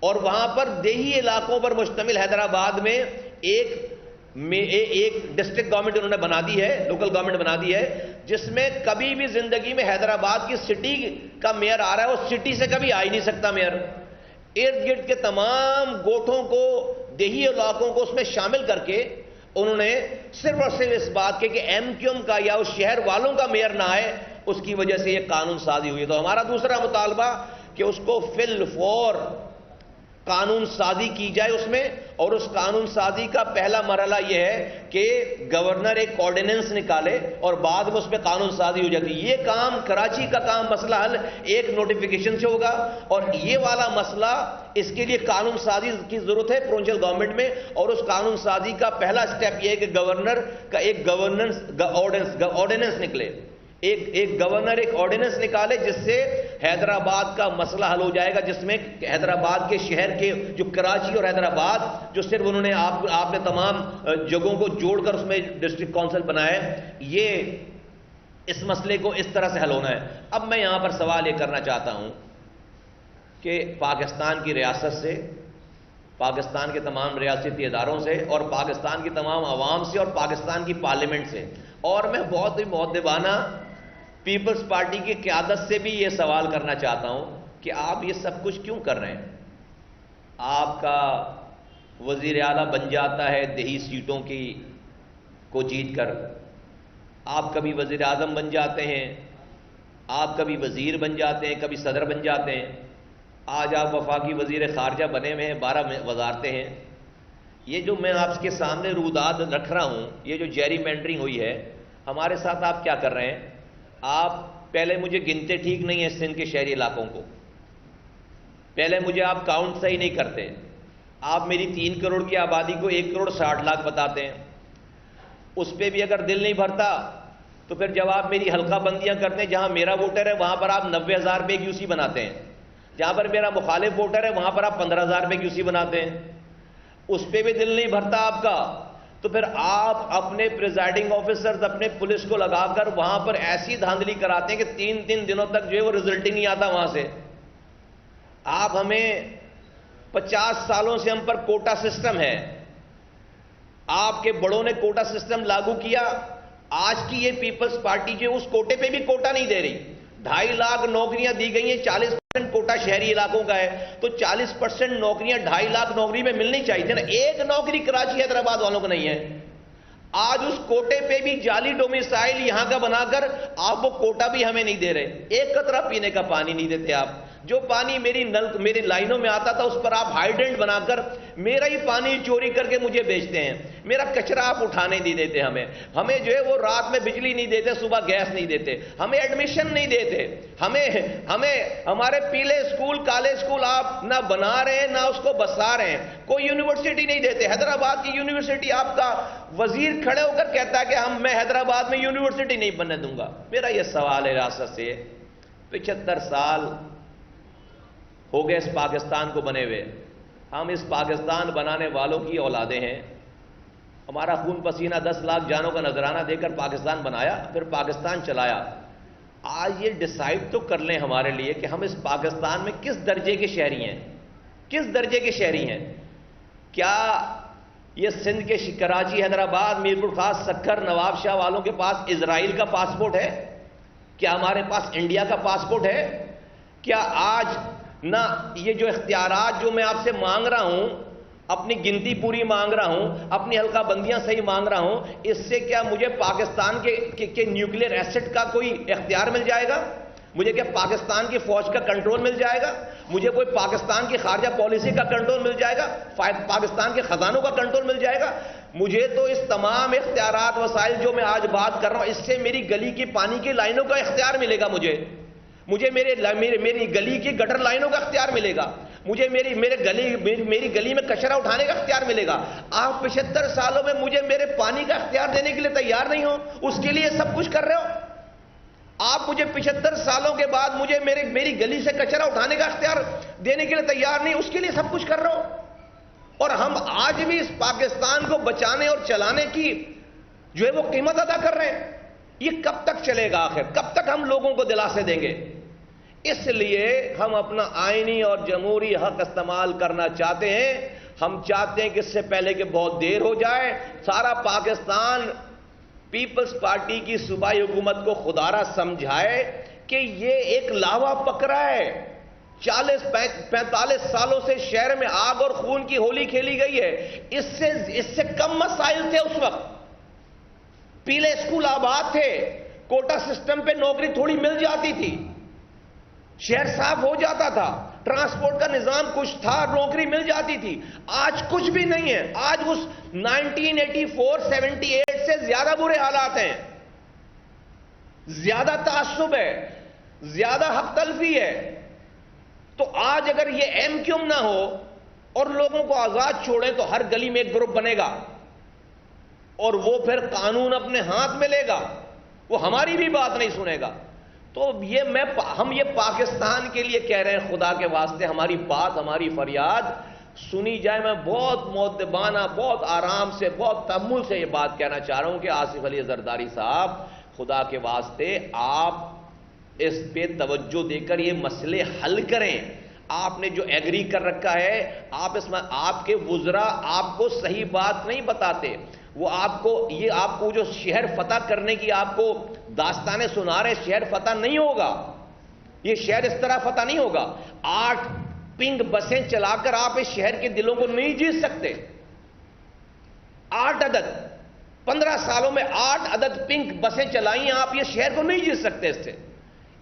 اور وہاں پر دیہی علاقوں پر مشتمل حیدرآباد میں ایک ڈسٹرکٹ گورنمنٹ انہوں نے بنا دی ہے، لوکل گورنمنٹ بنا دی ہے، جس میں کبھی بھی زندگی میں حیدرآباد کی سٹی کا میئر آ رہا ہے، وہ سٹی سے کبھی آ ہی نہیں سکتا میئر۔ ارد گرد کے تمام گوٹھوں کو، دیہی علاقوں کو اس میں شامل کر کے انہوں نے صرف اور صرف اس بات کے کہ ایم کیو ایم کا یا اس شہر والوں کا میئر نہ آئے، اس کی وجہ سے یہ قانون سازی ہوئی۔ تو ہمارا دوسرا مطالبہ کہ اس کو فی الفور قانون سازی کی جائے اس میں، اور اس قانون سازی کا پہلا مرحلہ یہ ہے کہ گورنر ایک آرڈیننس نکالے اور بعد میں اس پہ قانون سازی ہو جاتی ہے۔ یہ کام کراچی کا کام مسئلہ حل ایک نوٹیفیکیشن سے ہوگا، اور یہ والا مسئلہ اس کے لیے قانون سازی کی ضرورت ہے پروونشل گورنمنٹ میں، اور اس قانون سازی کا پہلا سٹیپ یہ ہے کہ گورنر کا ایک آرڈیننس نکلے، ایک گورنر ایک آرڈیننس نکالے جس سے حیدرآباد کا مسئلہ حل ہو جائے گا، جس میں حیدرآباد کے شہر کے جو کراچی اور حیدرآباد جو صرف انہوں نے آپ نے تمام جگہوں کو جوڑ کر اس میں ڈسٹرکٹ کونسل بنایا ہے، یہ اس مسئلے کو اس طرح سے حل ہونا ہے۔ اب میں یہاں پر سوال یہ کرنا چاہتا ہوں کہ پاکستان کی ریاست سے، پاکستان کے تمام ریاستی اداروں سے، اور پاکستان کی تمام عوام سے، اور پاکستان کی پارلیمنٹ سے، اور میں بہت ہی مؤدبانہ پیپلز پارٹی کی قیادت سے بھی یہ سوال کرنا چاہتا ہوں کہ آپ یہ سب کچھ کیوں کر رہے ہیں؟ آپ کا وزیر اعلیٰ بن جاتا ہے دیہی سیٹوں کو جیت کر، آپ کبھی وزیر اعظم بن جاتے ہیں، آپ کبھی وزیر بن جاتے ہیں، کبھی صدر بن جاتے ہیں، آج آپ وفاقی وزیر خارجہ بنے ہوئے ہیں، 12 وزارتیں ہیں۔ یہ جو میں آپ کے سامنے روداد رکھ رہا ہوں، یہ جو جیری مینڈرنگ ہوئی ہے، ہمارے ساتھ آپ کیا کر رہے ہیں؟ آپ پہلے مجھے گنتے ٹھیک نہیں ہیں سندھ کے شہری علاقوں کو، پہلے مجھے آپ کاؤنٹ صحیح نہیں کرتے، آپ میری 3 کروڑ کی آبادی کو 1 کروڑ 60 لاکھ بتاتے ہیں، اس پہ بھی اگر دل نہیں بھرتا تو پھر جب آپ میری حلقہ بندیاں کرتے ہیں، جہاں میرا ووٹر ہے وہاں پر آپ 90,000 روپے کی QC بناتے ہیں، جہاں پر میرا مخالف ووٹر ہے وہاں پر آپ 15,000 روپے QC بناتے ہیں، اس پہ بھی دل نہیں بھرتا آپ کا، تو پھر آپ اپنے پریزائڈنگ آفیسرز، اپنے پولیس کو لگا کر وہاں پر ایسی دھاندلی کراتے ہیں کہ 3 دنوں تک جو ہے وہ رزلٹ ہی نہیں آتا وہاں سے۔ آپ ہمیں 50 سالوں سے ہم پر کوٹا سسٹم ہے، آپ کے بڑوں نے کوٹا سسٹم لاگو کیا، آج کی یہ پیپلز پارٹی جو اس کوٹے پہ بھی کوٹا نہیں دے رہی۔ 2.5 لاکھ نوکریاں دی گئی ہیں، 40% کوٹا شہری علاقوں کا ہے، تو 40% نوکریاں 2.5 لاکھ نوکری میں ملنی چاہیے تھی نا، ایک نوکری کراچی حیدرآباد والوں کو نہیں ہے۔ آج اس کوٹے پہ بھی جعلی ڈومیسائل یہاں کا بنا کر آپ وہ کوٹا بھی ہمیں نہیں دے رہے، ایک قطرہ پینے کا پانی نہیں دیتے آپ۔ جو پانی میری لائنوں میں آتا تھا اس پر آپ ہائیڈرنٹ بنا کر میرا ہی پانی چوری کر کے مجھے بیچتے ہیں، میرا کچرا آپ اٹھانے نہیں دیتے، ہمیں جو ہے وہ رات میں بجلی نہیں دیتے، صبح گیس نہیں دیتے، ہمیں ایڈمیشن نہیں دیتے، ہمیں ہمارے پیلے اسکول، کالے اسکول آپ نہ بنا رہے ہیں نہ اس کو بسا رہے ہیں، کوئی یونیورسٹی نہیں دیتے۔ حیدرآباد کی یونیورسٹی آپ کا وزیر کھڑے ہو کر کہتا ہے کہ میں حیدرآباد میں یونیورسٹی نہیں بننے دوں گا۔ میرا یہ سوال ہے ریاست سے، 75 سال ہو گئے اس پاکستان کو بنے ہوئے، ہم اس پاکستان بنانے والوں کی اولادیں ہیں، ہمارا خون پسینہ 10 لاکھ جانوں کا نذرانہ دے کر پاکستان بنایا، پھر پاکستان چلایا۔ آج یہ ڈیسائیڈ تو کر لیں ہمارے لیے کہ ہم اس پاکستان میں کس درجے کے شہری ہیں، کس درجے کے شہری ہیں۔ کیا یہ سندھ کے کراچی، حیدرآباد، میرپور خاص، سکھر، نواب شاہ والوں کے پاس اسرائیل کا پاسپورٹ ہے؟ کیا ہمارے پاس انڈیا کا پاسپورٹ ہے؟ کیا آج نہ یہ جو اختیارات جو میں آپ سے مانگ رہا ہوں، اپنی گنتی پوری مانگ رہا ہوں، اپنی حلقہ بندیاں صحیح مانگ رہا ہوں، اس سے کیا مجھے پاکستان کے نیوکلیئر ایسٹ کا کوئی اختیار مل جائے گا؟ مجھے کیا پاکستان کی فوج کا کنٹرول مل جائے گا؟ مجھے کوئی پاکستان کی خارجہ پالیسی کا کنٹرول مل جائے گا؟ پاکستان کے خزانوں کا کنٹرول مل جائے گا؟ مجھے تو اس تمام اختیارات، وسائل جو میں آج بات کر رہا ہوں، اس سے میری گلی کی پانی کی لائنوں کا اختیار ملے گا، مجھے میری گلی کی گٹر لائنوں کا اختیار ملے گا، مجھے میری گلی میں کچرا اٹھانے کا اختیار ملے گا۔ آپ 75 سالوں میں مجھے میرے پانی کا اختیار دینے کے لیے تیار نہیں ہو، اس کے لیے سب کچھ کر رہے ہو۔ آپ مجھے 75 سالوں کے بعد مجھے میری گلی سے کچرا اٹھانے کا اختیار دینے کے لیے تیار نہیں، اس کے لیے سب کچھ کر رہے ہو۔ اور ہم آج بھی اس پاکستان کو بچانے اور چلانے کی جو ہے وہ قیمت ادا کر رہے ہیں۔ یہ کب تک چلے گا آخر؟ کب تک ہم لوگوں کو دلاسے دیں گے؟ اس لیے ہم اپنا آئینی اور جمہوری حق استعمال کرنا چاہتے ہیں. ہم چاہتے ہیں کہ اس سے پہلے کہ بہت دیر ہو جائے سارا پاکستان پیپلز پارٹی کی صوبائی حکومت کو خدارہ سمجھائے کہ یہ ایک لاوا پکڑا ہے. 40-45 سالوں سے شہر میں آگ اور خون کی ہولی کھیلی گئی ہے. اس سے کم مسائل تھے اس وقت. پیلے اسکول آباد تھے, کوٹا سسٹم پہ نوکری تھوڑی مل جاتی تھی, شہر صاف ہو جاتا تھا, ٹرانسپورٹ کا نظام کچھ تھا, نوکری مل جاتی تھی. آج کچھ بھی نہیں ہے. آج اس 1984-78 سے زیادہ برے حالات ہیں, زیادہ تعصب ہے, زیادہ حق تلفی ہے. تو آج اگر یہ ایم کیوم نہ ہو اور لوگوں کو آزاد چھوڑیں تو ہر گلی میں ایک گروپ بنے گا اور وہ پھر قانون اپنے ہاتھ میں لے گا, وہ ہماری بھی بات نہیں سنے گا. تو ہم یہ پاکستان کے لیے کہہ رہے ہیں, خدا کے واسطے ہماری بات, ہماری فریاد سنی جائے. میں بہت مؤدبانہ, بہت آرام سے, بہت تحمل سے یہ بات کہنا چاہ رہا ہوں کہ آصف علی زرداری صاحب, خدا کے واسطے آپ اس پہ توجہ دے کر یہ مسئلے حل کریں. آپ نے جو ایگری کر رکھا ہے, آپ کے وزراء آپ کو صحیح بات نہیں بتاتے. وہ آپ کو جو شہر فتح کرنے کی آپ کو داستانیں سنا رہے, شہر فتح نہیں ہوگا. یہ شہر اس طرح فتح نہیں ہوگا. 8 پنک بسیں چلا کر آپ اس شہر کے دلوں کو نہیں جیت سکتے. 8 عدد 15 سالوں میں 8 عدد پنک بسیں چلائیں آپ, یہ شہر کو نہیں جیت سکتے. اس سے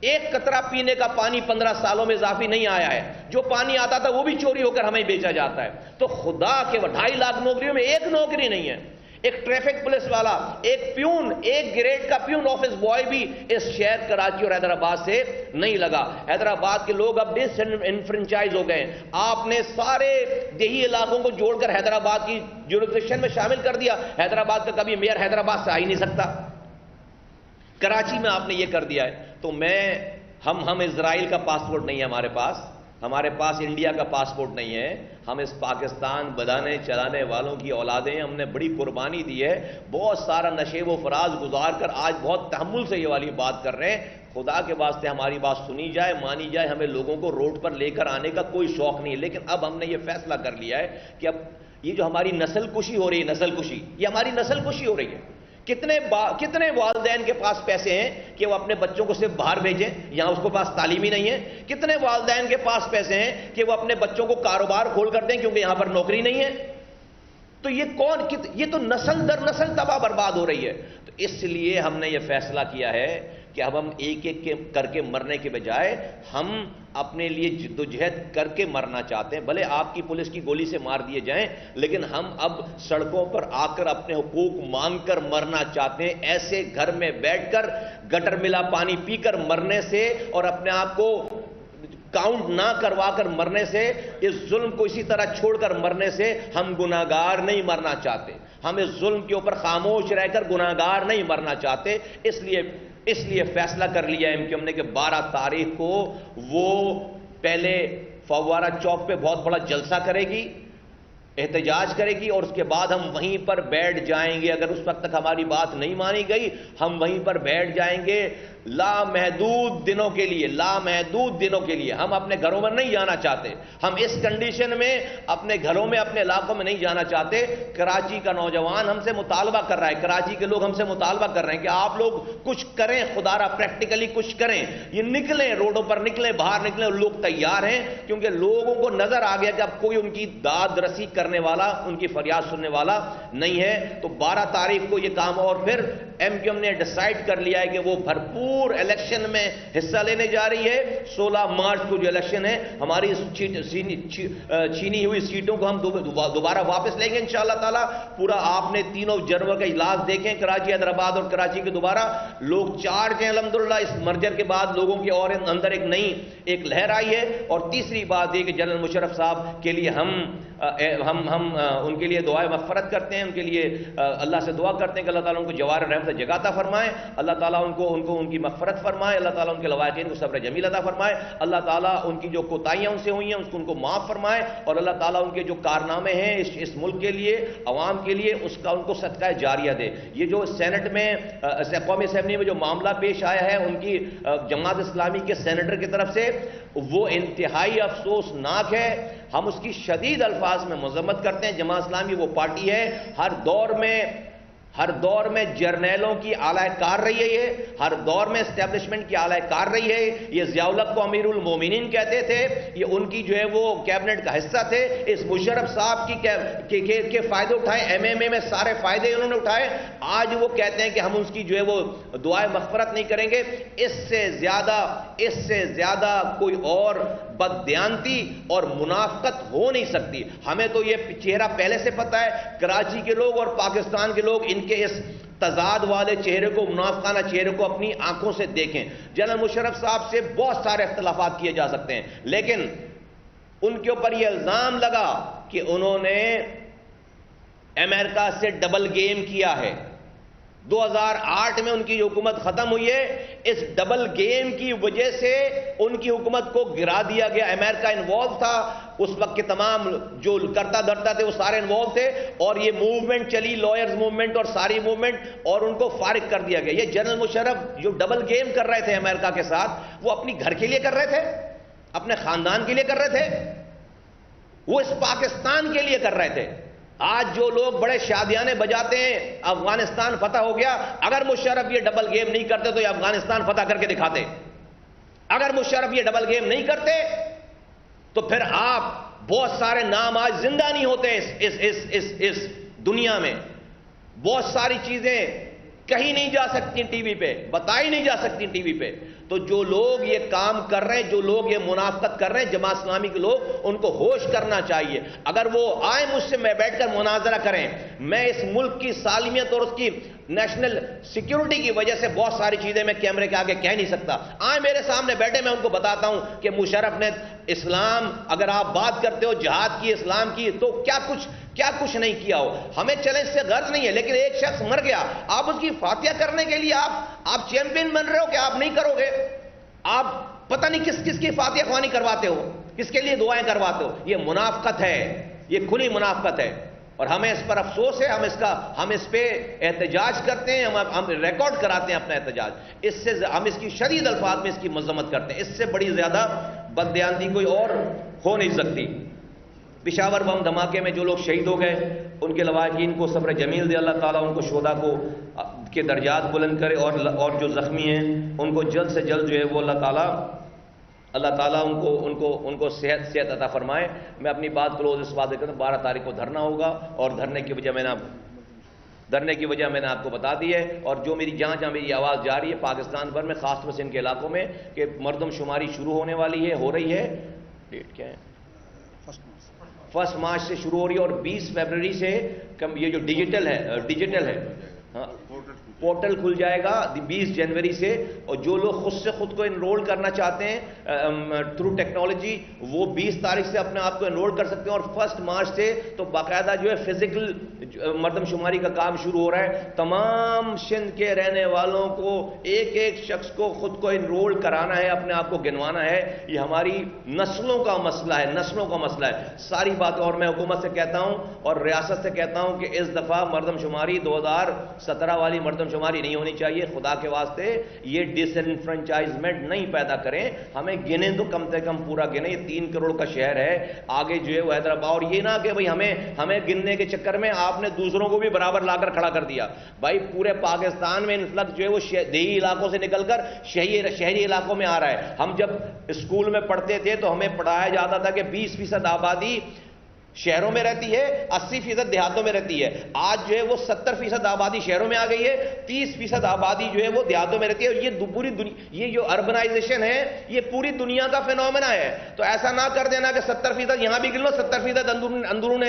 ایک قطرہ پینے کا پانی 15 سالوں میں اضافی نہیں آیا ہے. جو پانی آتا تھا وہ بھی چوری ہو کر ہمیں بیچا جاتا ہے. تو خدا کے 2.5 لاکھ نوکریوں میں ایک نوکری نہیں ہے. ایک ٹریفک پولیس والا, ایک پیون, ایک گریڈ کا پیون آفس بوائے بھی اس شہر کراچی اور حیدرآباد سے نہیں لگا. حیدرآباد کے لوگ اب ڈس انفرنچائز ہو گئے. آپ نے سارے دیہی علاقوں کو جوڑ کر حیدرآباد کی جوریسڈکشن میں شامل کر دیا. حیدرآباد کا کبھی میئر حیدرآباد سے آ ہی نہیں سکتا. کراچی میں آپ نے یہ کر دیا ہے. تو ہم اسرائیل کا پاسپورٹ نہیں ہے ہمارے پاس انڈیا کا پاسپورٹ نہیں ہے. ہم اس پاکستان بنانے چلانے والوں کی اولادیں ہیں. ہم نے بڑی قربانی دی ہے, بہت سارا نشیب و فراز گزار کر آج بہت تحمل سے یہ والی بات کر رہے ہیں. خدا کے واسطے ہماری بات سنی جائے, مانی جائے. ہمیں لوگوں کو روڈ پر لے کر آنے کا کوئی شوق نہیں ہے, لیکن اب ہم نے یہ فیصلہ کر لیا ہے کہ اب یہ جو ہماری نسل کشی ہو رہی ہے, یہ ہماری نسل کشی ہو رہی ہے. کتنے والدین کے پاس پیسے ہیں کہ وہ اپنے بچوں کو صرف باہر بھیجیں, یہاں اس کو پاس تعلیم ہی نہیں ہے. کتنے والدین کے پاس پیسے ہیں کہ وہ اپنے بچوں کو کاروبار کھول کر دیں کیونکہ یہاں پر نوکری نہیں ہے. تو یہ تو نسل در نسل تباہ برباد ہو رہی ہے. تو اس لیے ہم نے یہ فیصلہ کیا ہے کہ اب ہم ایک کر کے مرنے کے بجائے ہم اپنے لیے جدوجہد کر کے مرنا چاہتے ہیں. بھلے آپ کی پولیس کی گولی سے مار دیے جائیں, لیکن ہم اب سڑکوں پر آ کر اپنے حقوق مانگ کر مرنا چاہتے ہیں. ایسے گھر میں بیٹھ کر گٹر ملا پانی پی کر مرنے سے اور اپنے آپ کو کاؤنٹ نہ کروا کر مرنے سے, اس ظلم کو اسی طرح چھوڑ کر مرنے سے ہم گناہگار نہیں مرنا چاہتے. ہم اس ظلم کے اوپر خاموش رہ کر گناہگار نہیں مرنا چاہتے. اس لیے فیصلہ کر لیا ایم کیو ایم نے کہ 12 تاریخ کو وہ پہلے فوارہ چوک پہ بہت بڑا جلسہ کرے گی, احتجاج کرے گی, اور اس کے بعد ہم وہیں پر بیٹھ جائیں گے. اگر اس وقت تک ہماری بات نہیں مانی گئی ہم وہیں پر بیٹھ جائیں گے لامحدود دنوں کے لیے. ہم اپنے گھروں میں نہیں جانا چاہتے. ہم اس کنڈیشن میں اپنے گھروں میں, اپنے علاقوں میں نہیں جانا چاہتے. کراچی کا نوجوان ہم سے مطالبہ کر رہا ہے, کراچی کے لوگ ہم سے مطالبہ کر رہے ہیں کہ آپ لوگ کچھ کریں, خدارہ پریکٹیکلی کچھ کریں. یہ نکلیں, روڈوں پر نکلیں, باہر نکلیں. لوگ تیار ہیں کیونکہ لوگوں کو نظر آ گیا کہ اب کوئی ان کی داد رسی کرنے والا, ان کی فریاد سننے والا نہیں ہے. تو 12 تاریخ کو یہ کام, اور پھر ایم کیو ایم نے ڈیسائیڈ کر لیا ہے کہ وہ بھرپور الیکشن میں حصہ لینے جا رہی ہے. 16 مارچ کو جو الیکشن ہے, ہماری چھینی ہوئی سیٹوں کو ہم دوبارہ واپس لیں گے انشاءاللہ تعالی. پورا آپ نے تینوں جنرل کا اجلاس دیکھیں, کراچی, حیدرآباد اور کراچی کے دوبارہ لوگ چارج ہیں الحمدللہ. اس مرجر کے بعد لوگوں کے اور اندر ایک لہر آئی ہے. اور تیسری بات یہ کہ جنرل مشرف صاحب کے لیے ہم ہم ان کے لیے دعائے مغفرت کرتے ہیں، ان کے لیے اللہ سے دعا کرتے ہیں کہ اللہ تعالیٰ ان کو جوار رحمت سے جگہ عطا فرمائے، اللہ تعالیٰ ان کی مغفرت فرمائے، اللہ تعالیٰ ان کے لواحقین کو صبر جمیل عطا فرمائے، اللہ تعالیٰ ان کی جو کوتاہیاں ان سے ہوئی ہیں ان کو معاف فرمائے، اور اللہ تعالیٰ ان کے جو کارنامے ہیں اس ملک کے لیے، عوام کے لیے، اس کا ان کو صدقہ جاریہ دے۔ یہ جو سینٹ میں قومی اسمبلی میں جو معاملہ پیش آیا ہے ان کی جماعت اسلامی کے سینیٹر کی طرف سے، وہ انتہائی افسوسناک ہے، ہم اس کی شدید الفاظ میں مذمت کرتے ہیں۔ جماعت اسلامی وہ پارٹی ہے ہر دور میں جرنیلوں کی اعلی کار رہی ہے، یہ ہر دور میں اسٹیبلشمنٹ کی اعلی کار رہی ہے۔ یہ ضیاء الحق کو امیر المومنین کہتے تھے، یہ ان کی جو ہے وہ کیبنٹ کا حصہ تھے۔ اس مشرف صاحب کے فائدے اٹھائے، ایم ایم اے میں سارے فائدے انہوں نے اٹھائے، آج وہ کہتے ہیں کہ ہم اس کی جو ہے وہ دعائے مغفرت نہیں کریں گے۔ اس سے زیادہ کوئی اور بددیانتی اور منافقت ہو نہیں سکتی۔ ہمیں تو یہ چہرہ پہلے سے پتہ ہے، کراچی کے لوگ اور پاکستان کے لوگ ان کے اس تضاد والے چہرے کو، منافقانہ چہرے کو اپنی آنکھوں سے دیکھیں۔ جنرل مشرف صاحب سے بہت سارے اختلافات کیے جا سکتے ہیں، لیکن ان کے اوپر یہ الزام لگا کہ انہوں نے امریکہ سے ڈبل گیم کیا ہے۔ 2008 میں ان کی حکومت ختم ہوئی ہے، اس ڈبل گیم کی وجہ سے ان کی حکومت کو گرا دیا گیا۔ امریکہ انوالو تھا، اس وقت کے تمام جو کرتا دھرتا تھے وہ سارے انوالو تھے، اور یہ موومنٹ چلی، لائرز موومنٹ اور ساری موومنٹ، اور ان کو فارغ کر دیا گیا۔ یہ جنرل مشرف جو ڈبل گیم کر رہے تھے امریکہ کے ساتھ، وہ اپنی گھر کے لیے کر رہے تھے، اپنے خاندان کے لیے کر رہے تھے، وہ اس پاکستان کے لیے کر رہے تھے۔ آج جو لوگ بڑے شادیانے بجاتے ہیں افغانستان فتح ہو گیا، اگر مشرف یہ ڈبل گیم نہیں کرتے تو یہ افغانستان فتح کر کے دکھاتے۔ اگر مشرف یہ ڈبل گیم نہیں کرتے تو پھر آپ بہت سارے نام آج زندہ نہیں ہوتے اس دنیا میں، بہت ساری چیزیں کہیں نہیں جا سکتی ٹی وی پہ، بتائی نہیں جا سکتی ٹی وی پہ۔ تو جو لوگ یہ کام کر رہے ہیں، جو لوگ یہ منافقت کر رہے ہیں، جماعت اسلامی کے لوگ، ان کو ہوش کرنا چاہیے۔ اگر وہ آئے مجھ سے میں بیٹھ کر مناظرہ کریں، میں اس ملک کی سالمیت اور اس کی نیشنل سیکیورٹی کی وجہ سے بہت ساری چیزیں میں کیمرے کے آگے کہہ نہیں سکتا۔ آئے میرے سامنے بیٹھے، میں ان کو بتاتا ہوں کہ مشرف نے اسلام، اگر آپ بات کرتے ہو جہاد کی، اسلام کی، تو کیا کچھ نہیں کیا ہو۔ ہمیں چیلنج سے غرض نہیں ہے، لیکن ایک شخص مر گیا، آپ اس کی فاتحہ کرنے کے لیے آپ چیمپئن بن رہے ہو کہ آپ نہیں کرو گے؟ آپ پتہ نہیں کس کی فاتحہ خوانی کرواتے ہو، کس کے لیے دعائیں کرواتے ہو۔ یہ منافقت ہے، یہ کھلی منافقت ہے، اور ہمیں اس پر افسوس ہے۔ ہم اس پہ احتجاج کرتے ہیں، ہم ریکارڈ کراتے ہیں اپنا احتجاج۔ ہم اس کی شدید الفاظ میں اس کی مذمت کرتے ہیں۔ اس سے بڑی زیادہ بددیانتی کوئی اور ہو نہیں سکتی۔ پشاور بم دھماکے میں جو لوگ شہید ہو گئے، ان کے لواحقین کو صبر جمیل دے اللہ تعالیٰ، ان کو شہداء کے درجات بلند کرے، اور جو زخمی ہیں ان کو جلد سے جلد جو ہے وہ اللہ تعالیٰ ان کو صحت عطا فرمائے۔ میں اپنی بات کلوز اس بات کرتا ہوں، 12 تاریخ کو دھرنا ہوگا، اور دھرنے کی وجہ میں نے آپ کو بتا دی ہے، اور جو جہاں میری آواز جا رہی ہے پاکستان بھر میں، خاص طور سے ان کے علاقوں میں، کہ مردم شماری شروع ہونے والی ہے، ہو رہی ہے، ڈیٹ کیا ہے، 1 مارچ سے شروع ہو رہی ہے، اور 20 فروری سے یہ جو ڈیجیٹل ہے پورٹل کھل جائے گا 20 جنوری سے، اور جو لوگ خود کو انرول کرنا چاہتے ہیں تھرو ٹیکنالوجی، وہ 20 تاریخ سے اپنے آپ کو انرول کر سکتے ہیں، اور 1 مارچ سے تو باقاعدہ جو ہے فزیکل مردم شماری کا کام شروع ہو رہا ہے۔ تمام سندھ کے رہنے والوں کو، ایک شخص کو خود کو انرول کرانا ہے، اپنے آپ کو گنوانا ہے۔ یہ ہماری نسلوں کا مسئلہ ہے، ساری باتیں، اور میں حکومت سے کہتا ہوں اور ریاست سے کہتا ہوں کہ اس دفعہ مردم شماری 2017 والی مردم شماری نہیں ہونی چاہیے۔ خدا کے واسطے یہ ڈس انفرنچائزمنٹ نہیں پیدا کریں، ہمیں گنیں تو کم سے کم پورا گنیں۔ یہ 3 کروڑ کا شہر ہے، آگے جو ہے وہ حیدرآباد، اور یہ نہ کہ بھئی ہمیں گننے کے چکر میں آپ نے دوسروں کو بھی برابر لا کر کھڑا کر دیا۔ بھائی پورے پاکستان میں انفلکس جو ہے وہ دیہی علاقوں سے نکل کر شہری علاقوں میں آ رہا ہے۔ ہم جب اسکول میں پڑھتے تھے تو ہمیں پڑھایا جاتا تھا کہ 20% آبادی شہروں میں رہتی ہے، 80% دیہاتوں میں رہتی ہے۔ آج جو ہے وہ 70% آبادی شہروں میں آ گئی ہے، 30% آبادی جو ہے وہ دیہاتوں میں رہتی ہے، اور یہ پوری دنیا، یہ جو اربنائزیشن ہے یہ پوری دنیا کا فینومینا ہے۔ تو ایسا نہ کر دینا کہ 70% یہاں بھی گن لو، 70% اندرون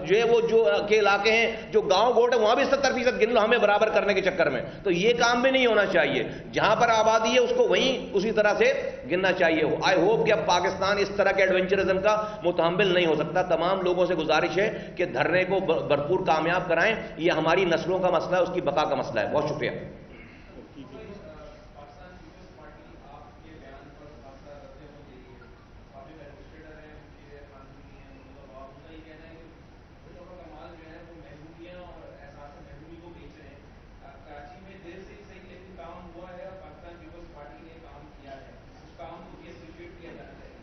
جو ہے وہ جو کے علاقے ہیں، جو گاؤں گوٹ ہے وہاں بھی 70% گن لو، ہمیں برابر کرنے کے چکر میں۔ تو یہ کام بھی نہیں ہونا چاہیے، جہاں پر آبادی ہے اس کو وہیں اسی طرح سے گننا چاہیے۔ آئی ہوپ کہ اب پاکستان اس طرح کے ایڈونچرزم کا متحمل نہیں ہو سکتا۔ تمام تمام لوگوں سے گزارش ہے کہ دھرنے کو بھرپور کامیاب کرائیں. یہ ہماری نسلوں کا مسئلہ ہے, اس کی بقا کا مسئلہ ہے. بہت شکریہ.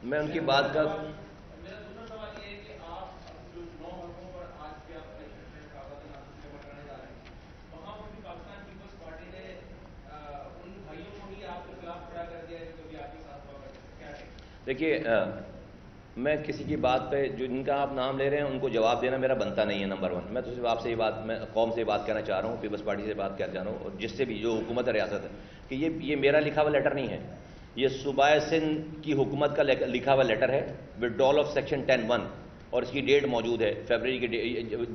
میں ان کی بات کا دیکھیے, میں کسی کی بات پہ جو جن کا آپ نام لے رہے ہیں ان کو جواب دینا میرا بنتا نہیں ہے. نمبر 1, میں تو صرف آپ سے یہ بات, میں قوم سے یہ بات کہنا چاہ رہا ہوں, پیپلز پارٹی سے بات کہنا چاہ رہا ہوں, اور جس سے بھی جو حکومت ریاست ہے, کہ یہ میرا لکھا ہوا لیٹر نہیں ہے. یہ صوبہ سندھ کی حکومت کا لکھا ہوا لیٹر ہے, وڈرال آف سیکشن 10(1), اور اس کی ڈیٹ موجود ہے, فیبرری کی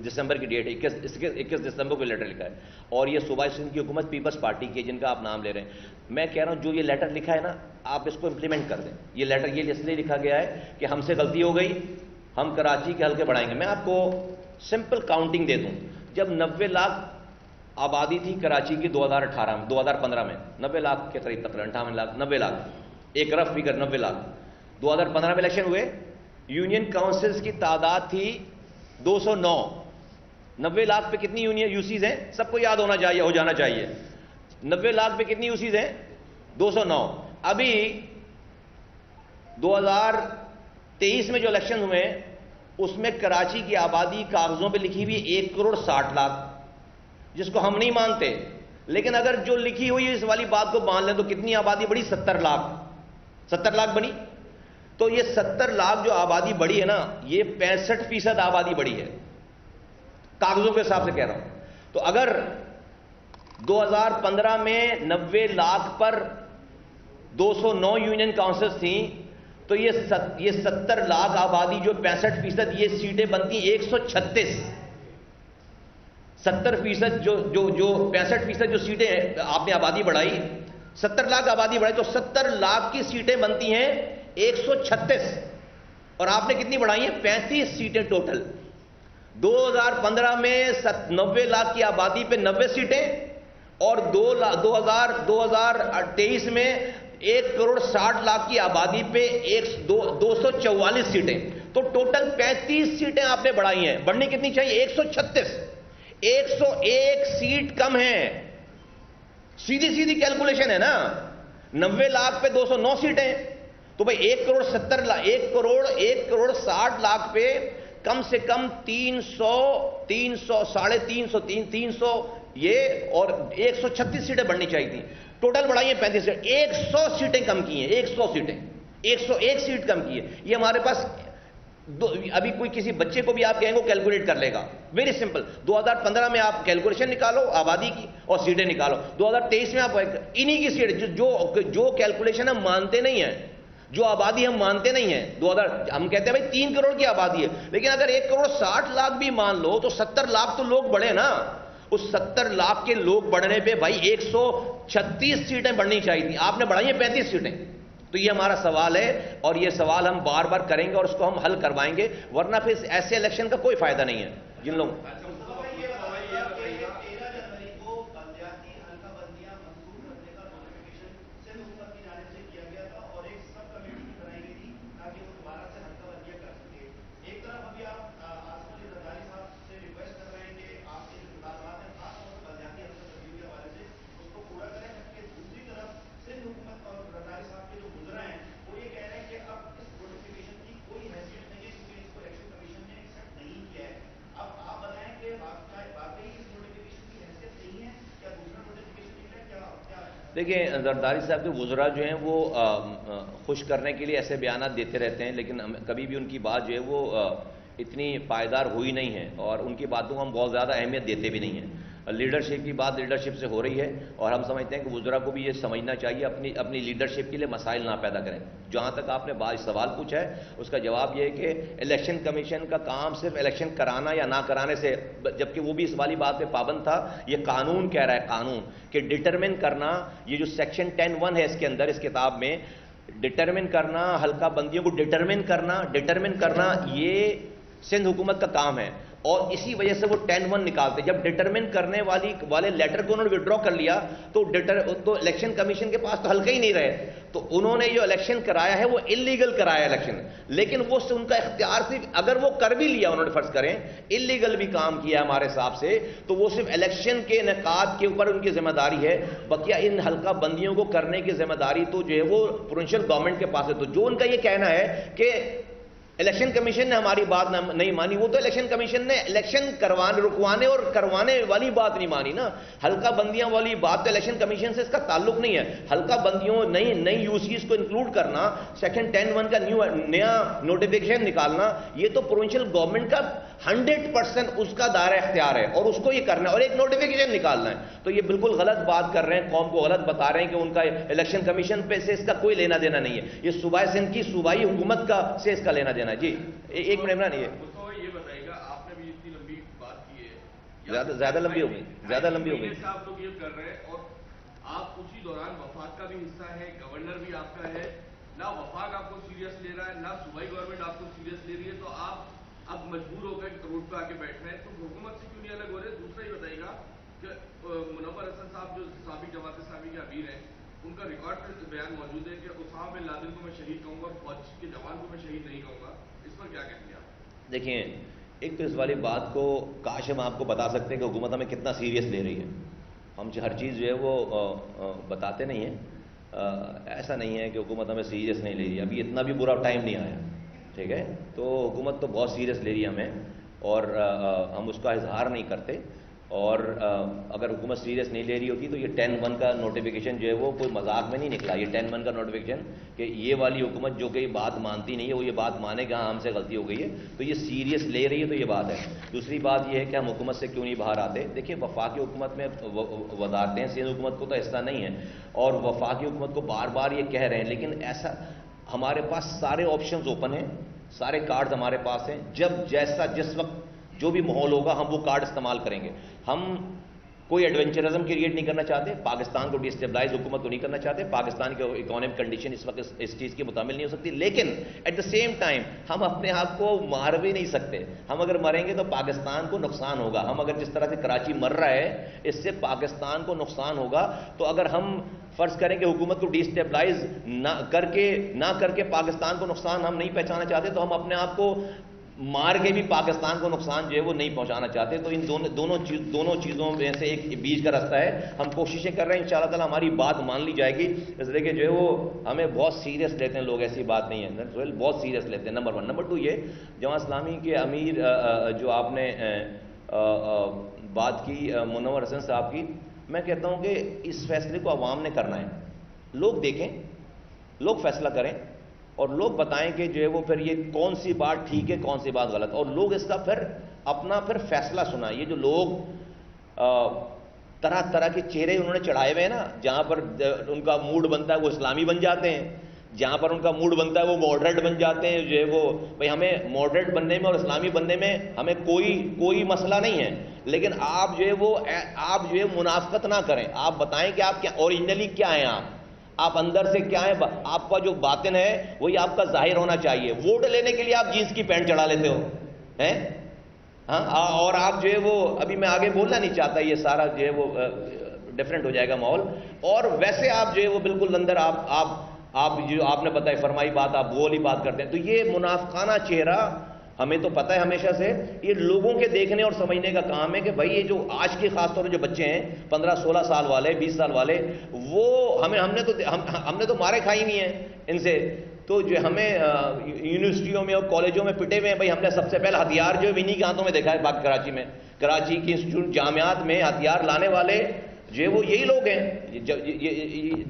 دسمبر کی ڈیٹ, 21 دسمبر کو لیٹر لکھا ہے. اور یہ صوبہ سندھ کی حکومت پیپلز پارٹی کی, جن کا آپ نام لے رہے ہیں. میں کہہ رہا ہوں جو یہ لیٹر لکھا ہے نا, آپ اس کو امپلیمنٹ کر دیں. یہ لیٹر یہ اس لیے لکھا گیا ہے کہ ہم سے غلطی ہو گئی, ہم کراچی کے حلقے بڑھائیں گے. میں آپ کو سمپل کاؤنٹنگ دے دوں. جب 90 لاکھ آبادی تھی کراچی کی 2015 میں 90 لاکھ کے قریب تقریباً 58 لاکھ 90 لاکھ, ایک رف فگر 90 لاکھ. 2015 میں الیکشن ہوئے, یونین کاؤنسلز کی تعداد تھی 209. 90 لاکھ پہ کتنی یوسیز ہیں, سب کو یاد ہونا چاہیے, ہو جانا چاہیے. 90 لاکھ پہ کتنی یوسیز ہیں, 209. ابھی 2023 میں جو الیکشن ہوئے اس میں کراچی کی آبادی کاغذوں پہ لکھی ہوئی 1,60,00,000, جس کو ہم نہیں مانتے. لیکن اگر جو لکھی ہوئی اس والی بات کو مان لیں تو کتنی آبادی بڑی, 70 لاکھ. 70 لاکھ بنی. تو یہ 70 لاکھ جو آبادی بڑی ہے نا, یہ 65% آبادی بڑی ہے, کاغذوں کے حساب سے کہہ رہا ہوں. تو اگر 2015 میں 90 لاکھ پر 209 یونین کاؤنسلز تھیں, تو یہ 70 لاکھ آبادی جو 65%, یہ سیٹیں بنتی 136. 70% جو 65% جو سیٹیں آپ نے آبادی بڑھائی, 70 لاکھ آبادی بڑھائی, تو 70 لاکھ کی سیٹیں بنتی ہیں 136. اور آپ نے کتنی بڑھائی ہیں, 35 سیٹیں ٹوٹل. 2015 میں 90 لاکھ کی آبادی پہ 90 سیٹیں, اور 2023 میں 1,60,00,000 کی آبادی پہ 244 سیٹیں. تو ٹوٹل 35 سیٹیں آپ نے بڑھائی ہیں. بڑھنی کتنی چاہیے, 136. 101 سیٹ کم ہیں. سیدھی کیلکولیشن ہے نا. 90 لاکھ پہ 209 سیٹیں, تو بھئی 1,60,00,000 پہ کم سے کم 300 یہ, اور 136 سیٹیں بڑھنی چاہیے تھیں. ٹوٹل بڑھائی ہیں 35 سیٹیں. 100 سیٹیں کم کی ہیں, 100 سیٹیں, 101 سیٹ کم کی ہے. یہ ہمارے پاس ابھی کوئی کسی بچے کو بھی آپ کہیں گے کیلکولیٹ کر لے گا. Very simple. 2015 میں آپ کیلکولیشن نکالو آبادی کی اور سیٹیں نکالو. 2023 میں آپ انہی کی سیٹ, جو کیلکولیشن ہم مانتے نہیں ہیں, جو آبادی ہم مانتے نہیں ہیں, ہم کہتے ہیں بھائی 3 کروڑ کی آبادی ہے, لیکن اگر 1,60,00,000 بھی مان لو تو 70 لاکھ تو لوگ بڑھے نا. اس 70 لاکھ کے لوگ بڑھنے پہ بھائی 136 سیٹیں بڑھنی چاہیے تھیں, آپ نے بڑھائی ہیں 35 سیٹیں. تو یہ ہمارا سوال ہے, اور یہ سوال ہم بار بار کریں گے اور اس کو ہم حل کروائیں گے, ورنہ پھر ایسے الیکشن کا کوئی فائدہ نہیں ہے. جن لوگ دیکھیں, زرداری صاحب کے وزراء جو ہیں وہ خوش کرنے کے لیے ایسے بیانات دیتے رہتے ہیں, لیکن کبھی بھی ان کی بات جو ہے وہ اتنی پائیدار ہوئی نہیں ہے, اور ان کی باتوں کو ہم بہت زیادہ اہمیت دیتے بھی نہیں ہیں. لیڈرشپ کی بات لیڈرشپ سے ہو رہی ہے, اور ہم سمجھتے ہیں کہ وزراء کو بھی یہ سمجھنا چاہیے اپنی لیڈرشپ کے لیے مسائل نہ پیدا کریں. جہاں تک آپ نے سوال پوچھا ہے اس کا جواب یہ ہے کہ الیکشن کمیشن کا کام صرف الیکشن کرانا یا نہ کرانے سے, جبکہ وہ بھی اس والی بات پہ پابند تھا. یہ قانون کہہ رہا ہے, قانون کہ ڈٹرمن کرنا, یہ جو سیکشن 10(1) ہے اس کے اندر, اس کتاب میں ڈٹرمن کرنا, حلقہ بندیوں کو ڈٹرمن کرنا, یہ سندھ حکومت کا کام ہے، اور اسی وجہ سے وہ 10-1 نکالتے. جب ڈٹرمن کرنے والے لیٹر کو انہوں نے وڈرا کر لیا تو الیکشن کمیشن کے پاس تو حلقہ ہی نہیں رہے. تو انہوں نے جو الیکشن کرایا ہے وہ انلیگل کرایا الیکشن، لیکن وہ ان کا اختیار صرف اگر وہ کر بھی لیا انہوں نے، فرض کریں انلیگل بھی کام کیا ہمارے حساب سے، تو وہ صرف الیکشن کے انعقاد کے اوپر ان کی ذمہ داری ہے. بقیہ ان حلقہ بندیوں کو کرنے کی ذمہ داری تو جو ہے وہ پروونشل گورنمنٹ کے پاس ہے. تو جو ان کا یہ کہنا ہے کہ الیکشن کمیشن نے ہماری بات نہیں مانی، وہ تو الیکشن کمیشن نے الیکشن رکوانے اور کروانے والی بات نہیں مانی نا. حلقہ بندیاں والی بات تو الیکشن کمیشن سے اس کا تعلق نہیں ہے. حلقہ بندیوں نئی یو سیز کو انکلوڈ کرنا، سیکشن 10(1) کا نیا نوٹیفیکیشن نکالنا، یہ تو پروونشل گورنمنٹ کا 100% اس کا دائرہ اختیار ہے، اور اس کو یہ کرنا ہے، اور ایک نوٹیفیکیشن نکالنا ہے. تو یہ بالکل غلط بات کر رہے ہیں، قوم کو غلط بتا رہے ہیں کہ ان کا الیکشن کمیشن پہ سے اس کا کوئی لینا دینا نہیں ہے. یہ صوبہ سندھ کی صوبائی حکومت کا سے اس کا لینا دینا ہے. جی ایک منٹ عمران، یہ بتائیے گا، آپ نے بھی اتنی لمبی بات کی ہے، زیادہ لمبی ہو گئی، زیادہ لمبی ہو گئی. آپ لوگ یہ کر رہے ہیں، اور آپ اسی دوران وفاق کا بھی حصہ ہے، گورنر بھی آپ کا ہے، نہ وفاق آپ کو سیریس لے رہا ہے، نہ صوبائی گورنمنٹ آپ کو سیریس لے رہی ہے، تو آپ اب مجبور ہو گئے روڈ پہ آ کے بیٹھ رہے ہیں. تو حکومت سے کیوں نہیں الگ ہو رہے؟ دوسرا یہ بتائیے گا کہ منور حسن صاحب جو سابق جماعت اسلامی کے امیر ہیں، ان کا ریکارڈ پہ بیان موجود ہے کہ اسامہ بن لادن کو میں شہید کہوں گا اور فوج کے جوان کو میں شہید نہیں کہوں گا. اس پر کیا کہیں گے آپ؟ دیکھیں، ایک تو اس والی بات کو کاش ہم آپ کو بتا سکتے ہیں کہ حکومت ہمیں کتنا سیریس لے رہی ہے. ہم ہر چیز جو ہے وہ بتاتے نہیں ہیں. ایسا نہیں ہے کہ حکومت ہمیں سیریس نہیں لے رہی ہے. ابھی اتنا بھی برا ٹائم نہیں آیا، ٹھیک ہے. تو حکومت تو بہت سیریس لے رہی ہے ہمیں، اور ہم اس کا اظہار نہیں کرتے. اور اگر حکومت سیریس نہیں لے رہی ہوتی تو یہ 10(1) کا نوٹیفیکیشن جو ہے وہ کوئی مذاق میں نہیں نکلا. یہ 10(1) کا نوٹیفیکیشن کہ یہ والی حکومت جو کہ بات مانتی نہیں ہے وہ یہ بات مانے کہ ہاں ہم سے غلطی ہو گئی ہے، تو یہ سیریس لے رہی ہے، تو یہ بات ہے. دوسری بات یہ ہے کہ ہم حکومت سے کیوں نہیں باہر آتے. دیکھیں، وفاقی حکومت میں وزارتیں سندھ حکومت کو تو حصہ نہیں ہے، اور وفاقی حکومت کو بار بار یہ کہہ رہے ہیں، لیکن ایسا ہمارے پاس سارے آپشنز اوپن ہیں، سارے کارڈز ہمارے پاس ہیں. جب جیسا جس وقت جو بھی ماحول ہوگا ہم وہ کارڈ استعمال کریں گے. ہم کوئی ایڈونچرزم کریٹ نہیں کرنا چاہتے، پاکستان کو ڈیسٹیبلائز حکومت کو نہیں کرنا چاہتے. پاکستان کی اکانومک کنڈیشن اس وقت اس چیز کی متعمل نہیں ہو سکتی، لیکن ایٹ دا سیم ٹائم ہم اپنے آپ کو مار بھی نہیں سکتے. ہم اگر مریں گے تو پاکستان کو نقصان ہوگا. ہم اگر جس طرح سے کراچی مر رہا ہے اس سے پاکستان کو نقصان ہوگا. تو اگر ہم فرض کریں کہ حکومت کو ڈیسٹیبلائز نہ کر کے پاکستان کو نقصان ہم نہیں پہنچانا چاہتے، تو ہم اپنے آپ کو مار کے بھی پاکستان کو نقصان جو ہے وہ نہیں پہنچانا چاہتے. تو ان دونوں چیزوں میں سے ایک بیچ کا راستہ ہے. ہم کوششیں کر رہے ہیں، انشاءاللہ تعالی ہماری بات مان لی جائے گی. اس لیے کہ جو ہے وہ ہمیں بہت سیریس لیتے ہیں لوگ، ایسی بات نہیں ہے، بہت سیریس لیتے ہیں. نمبر 1. نمبر 2 یہ جماعت اسلامی کے امیر جو آپ نے بات کی منور حسن صاحب کی، میں کہتا ہوں کہ اس فیصلے کو عوام نے کرنا ہے. لوگ دیکھیں، لوگ فیصلہ کریں، اور لوگ بتائیں کہ جو ہے وہ پھر یہ کون سی بات ٹھیک ہے کون سی بات غلط، اور لوگ اس کا پھر اپنا فیصلہ سنائیں. یہ جو لوگ طرح طرح کے چہرے انہوں نے چڑھائے ہوئے ہیں نا، جہاں پر ان کا موڈ بنتا ہے وہ اسلامی بن جاتے ہیں، جہاں پر ان کا موڈ بنتا ہے وہ ماڈریٹ بن جاتے ہیں. جو ہے وہ بھائی ہمیں ماڈریٹ بننے میں اور اسلامی بننے میں ہمیں کوئی مسئلہ نہیں ہے، لیکن آپ جو ہے منافقت نہ کریں. آپ بتائیں کہ آپ کیا اوریجنلی کیا ہیں، آپ اندر سے کیا ہے. آپ کا جو باطن ہے وہی آپ کا ظاہر ہونا چاہیے. ووٹ لینے کے لیے آپ جینس کی پینٹ چڑھا لیتے ہو ہیں، ہاں، اور آپ جو ہے وہ ابھی میں آگے بولنا نہیں چاہتا، یہ سارا جو ہے وہ ڈفرینٹ ہو جائے گا ماحول. اور ویسے آپ جو ہے وہ بالکل اندر آپ جو آپ نے بتائی فرمائی بات آپ وہ والی بات کرتے ہیں. تو یہ منافقانہ چہرہ ہمیں تو پتہ ہے ہمیشہ سے، یہ لوگوں کے دیکھنے اور سمجھنے کا کام ہے کہ بھائی یہ جو آج کے خاص طور پہ جو بچے ہیں 15-16 سال والے 20 سال والے، وہ ہم نے تو مارے کھائی ہوئی ہیں ان سے. تو جو ہمیں یونیورسٹیوں میں اور کالجوں میں پٹے ہوئے ہیں. بھائی ہم نے سب سے پہلے ہتھیار جو انہی کے ہاتھوں میں دیکھا ہے. کراچی میں، کراچی کی انسٹیٹیوٹ جامعات میں ہتھیار لانے والے جو وہ یہی لوگ ہیں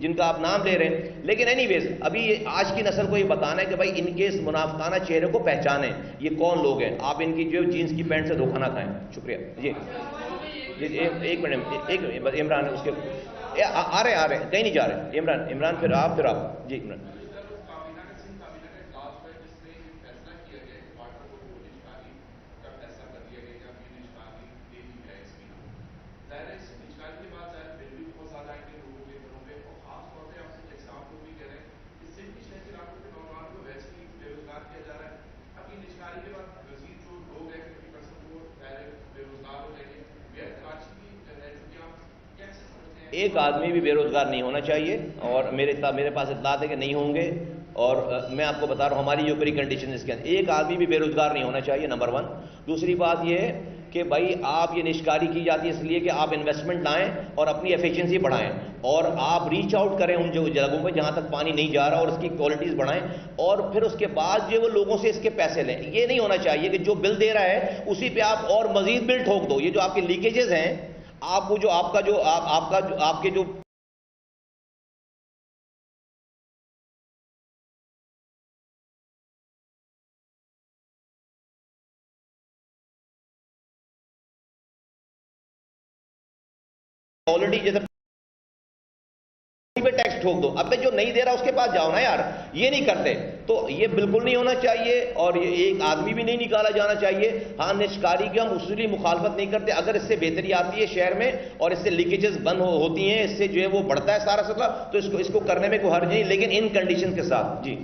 جن کا آپ نام لے رہے ہیں. لیکن اینی ویز ابھی آج کی نسل کو یہ بتانا ہے کہ بھائی ان کے اس منافقانہ چہرے کو پہچانیں، یہ کون لوگ ہیں. آپ ان کی جو جینس کی پینٹ سے دھوکہ نہ کھائیں. شکریہ. جی ایک منٹ عمران اس کے آ رہے کہیں نہیں جا رہے. عمران پھر آپ جی عمران. ایک آدمی بھی بے روزگار نہیں ہونا چاہیے، اور میرے پاس اطلاعات ہے کہ نہیں ہوں گے، اور میں آپ کو بتا رہا ہوں ہماری جو پری کنڈیشن اس کے اندر ایک آدمی بھی بے روزگار نہیں ہونا چاہیے، نمبر 1۔ دوسری بات یہ ہے کہ بھائی آپ یہ نشکاری کی جاتی ہے اس لیے کہ آپ انویسٹمنٹ لائیں اور اپنی ایفیشنسی بڑھائیں، اور آپ ریچ آؤٹ کریں ان جو جگہوں پہ جہاں تک پانی نہیں جا رہا اور اس کی کوالٹیز بڑھائیں، اور پھر اس کے بعد جو وہ لوگوں سے اس کے پیسے لیں۔ یہ نہیں ہونا چاہیے کہ جو بل دے رہا ہے اسی پہ آپ اور مزید بل ٹھوک دو۔ یہ جو آپ کے لیکیجز ہیں، آپ کو جو آپ کے جو آلریڈی جیسے پہ ٹیکس ٹھوک دو، اب جو نہیں دے رہا اس کے پاس جاؤ نا یار، یہ نہیں کرتے۔ تو یہ بالکل نہیں ہونا چاہیے، اور یہ ایک آدمی بھی نہیں نکالا جانا چاہیے۔ ہاں، نشکاری کی ہم اصولی مخالفت نہیں کرتے، اگر اس سے بہتری آتی ہے شہر میں اور اس سے لیکیجز بند ہوتی ہیں، اس سے جو ہے وہ بڑھتا ہے سارا سلسلہ، تو اس کو کرنے میں کوئی حرج نہیں، لیکن ان کنڈیشن کے ساتھ۔ جی